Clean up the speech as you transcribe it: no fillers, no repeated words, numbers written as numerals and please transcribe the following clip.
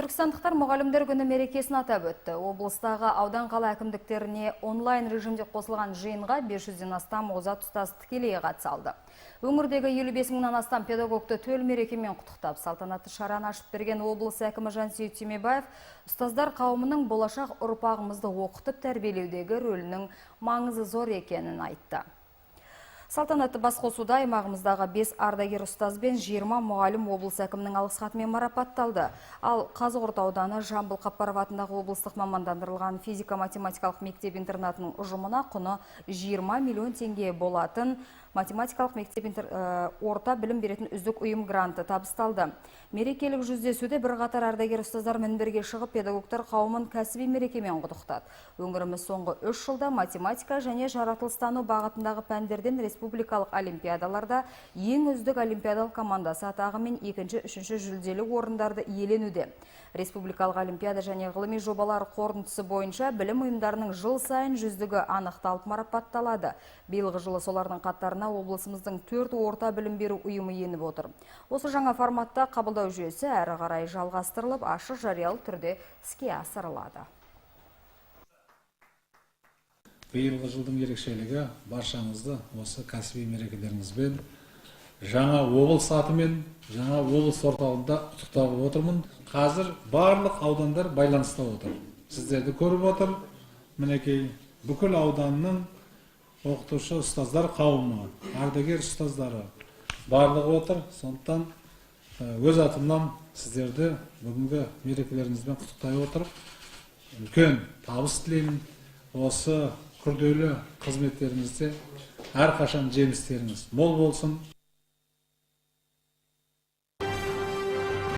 Түркістандықтар мұғалімдер күні мерекесін атап өтті. Облыстағы аудан қала әкімдіктеріне онлайн режимде қосылған жиынға 500-ден астам озат ұстаз тікелей қатыса алды. Өңірдегі 55 мыңнан астам педагогты төл мерекемен құттықтап, салтанатты шараны ашып берген облыс әкімі Жансейіт Түймебаев ұстаздар қауымының болашақ ұрпағымызды оқытып тәрбиелеудегі рөлінің маңызы зор екенін айтты. Салтанатты басқосуда аймағымыздағы 5 ардагер ұстаз бен 20 мұғалім облыс әкімінің алғыс хатымен марапатталды. Ал Қазығұрт ауданы Жамбыл Қаппаров атындағы облыстық мамандандырылған физика-математикалық мектеп-интернатының ұжымына құны 20 миллион теңге болатын математикалық мектеп орта білім беретін үздік ұйым гранты табысталды. Мерекелік жүздесуде бірқатар ардагер ұстаздар мінберге шығып, педагогтар қауымын кәсіби мерекемен құттықтады. Өңіріміз соңғы 3 жылда математика және жаратылыстану бағытындағы пәндерден республикалық олимпиадаларда ең үздік олимпиадалық командасы атағымен 2-3 жүлделі орындарды иеленуде. Республикалық олимпиада және ғылыми жобалар қорытындысы бойынша білім ұйымдарының жыл сайын жүздігі анықталып марапатталады. Биылғы жылы солардың қатарына облысымыздың 4 орта білім беру ұйымы еніп отыр. Осы жаңа форматта қабылдау жүйесі әрі қарай жалғастырылып, ашық жариялы түрде іске асырылады. Биылғы жылдың ерекшелігі баршаңызды осы кәсіби мерекелеріңізбен жаңа облыс атымен, жаңа облыс орталығында құттықтап отырмын. Қазір барлық аудандар байланыста отыр. Сіздерді көріп отыр. Мінекей бүкіл ауданның оқытушы ұстаздар қауымы, ардагер ұстаздары барлығы отыр. Сондықтан өз атымнан сіздерді бүгінгі мерекелеріңізбен құттықтай отырып, үлкен табыс тілеймін. Осы күрделі қызметтеріңізде әрқашан жемістеріңіз мол болсын.